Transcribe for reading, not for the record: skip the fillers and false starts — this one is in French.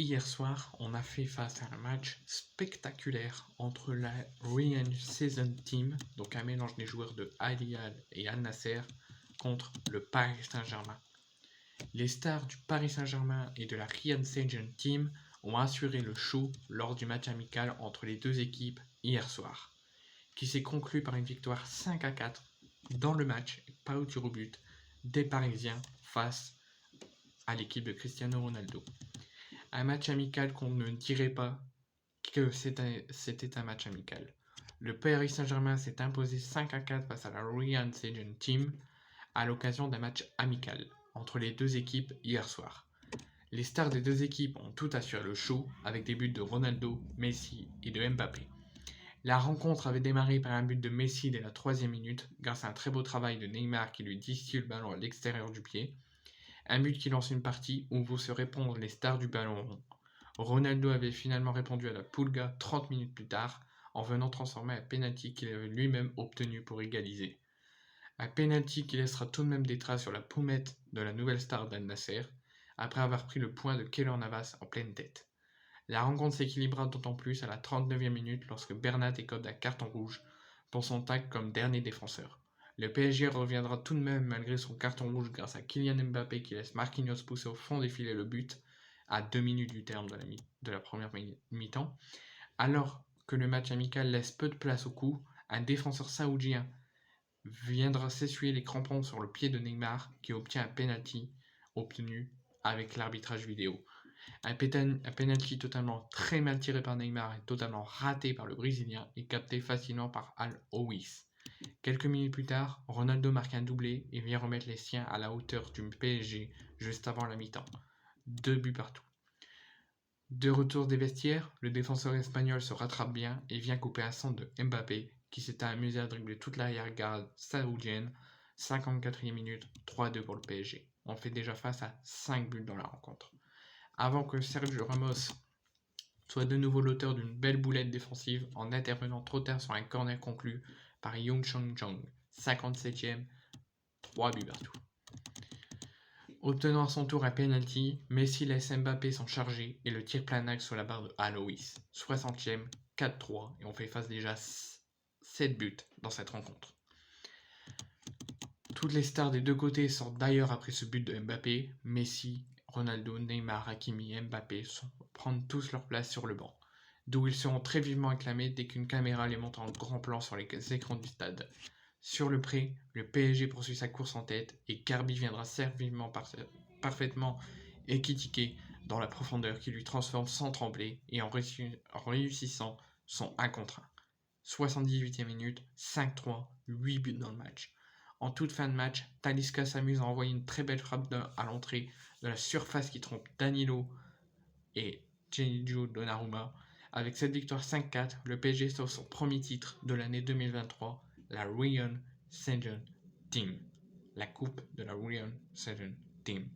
Hier soir, on a fait face à un match spectaculaire entre la Ryan Season Team, donc un mélange des joueurs de Al Hilal et Al Nasser, contre le Paris Saint-Germain. Les stars du Paris Saint-Germain et de la Ryan Season Team ont assuré le show lors du match amical entre les deux équipes hier soir, qui s'est conclu par une victoire 5-4 dans le match, pas au tir au but, des Parisiens face à l'équipe de Cristiano Ronaldo. Un match amical qu'on ne dirait pas que c'était un match amical. Le Paris Saint-Germain s'est imposé 5-4 face à la Ryan Season Team à l'occasion d'un match amical entre les deux équipes hier soir. Les stars des deux équipes ont tout assuré le show avec des buts de Ronaldo, Messi et de Mbappé. La rencontre avait démarré par un but de Messi dès la 3e minute grâce à un très beau travail de Neymar qui lui distille le ballon à l'extérieur du pied. Un but qui lance une partie où vont se répondre les stars du ballon rond. Ronaldo avait finalement répondu à la Pulga 30 minutes plus tard en venant transformer un penalty qu'il avait lui-même obtenu pour égaliser. Un penalty qui laissera tout de même des traces sur la pommette de la nouvelle star d'Al Nasser après avoir pris le point de Keylor Navas en pleine tête. La rencontre s'équilibra d'autant plus à la 39e minute lorsque Bernat écope d'un carton rouge pour son tacle comme dernier défenseur. Le PSG reviendra tout de même malgré son carton rouge grâce à Kylian Mbappé qui laisse Marquinhos pousser au fond des filets le but à 2 minutes du terme de la première mi-temps. Alors que le match amical laisse peu de place au coup, un défenseur saoudien viendra s'essuyer les crampons sur le pied de Neymar qui obtient un penalty obtenu avec l'arbitrage vidéo. Un penalty totalement très mal tiré par Neymar et totalement raté par le Brésilien et capté facilement par Al-Owais. Quelques minutes plus tard, Ronaldo marque un doublé et vient remettre les siens à la hauteur du PSG juste avant la mi-temps. 2 buts partout. De retour des vestiaires, le défenseur espagnol se rattrape bien et vient couper un centre de Mbappé qui s'était amusé à dribbler toute l'arrière-garde saoudienne. 54e minute, 3-2 pour le PSG. On fait déjà face à 5 buts dans la rencontre. Avant que Sergio Ramos soit de nouveau l'auteur d'une belle boulette défensive en intervenant trop tard sur un corner conclu par Young Chong, 57e, 3 buts partout. Obtenant à son tour un penalty, Messi laisse Mbappé s'en charger et le tire plein axe sur la barre de Alois. 60e, 4-3 et on fait face déjà 7 buts dans cette rencontre. Toutes les stars des deux côtés sortent d'ailleurs après ce but de Mbappé. Messi, Ronaldo, Neymar, Hakimi et Mbappé prennent tous leur place sur le banc, d'où ils seront très vivement acclamés dès qu'une caméra les monte en grand plan sur les écrans du stade. Sur le pré, le PSG poursuit sa course en tête et Garbi viendra parfaitement équitiquer dans la profondeur qui lui transforme sans trembler et en réussissant son 1 contre 1. 78e minute, 5-3, 8 buts dans le match. En toute fin de match, Talisca s'amuse à envoyer une très belle frappe à l'entrée de la surface qui trompe Danilo et Gennaro Donnarumma. Avec cette victoire 5-4, le PSG sauve son premier titre de l'année 2023, la Ryan Season Team. La coupe de la Ryan Season Team.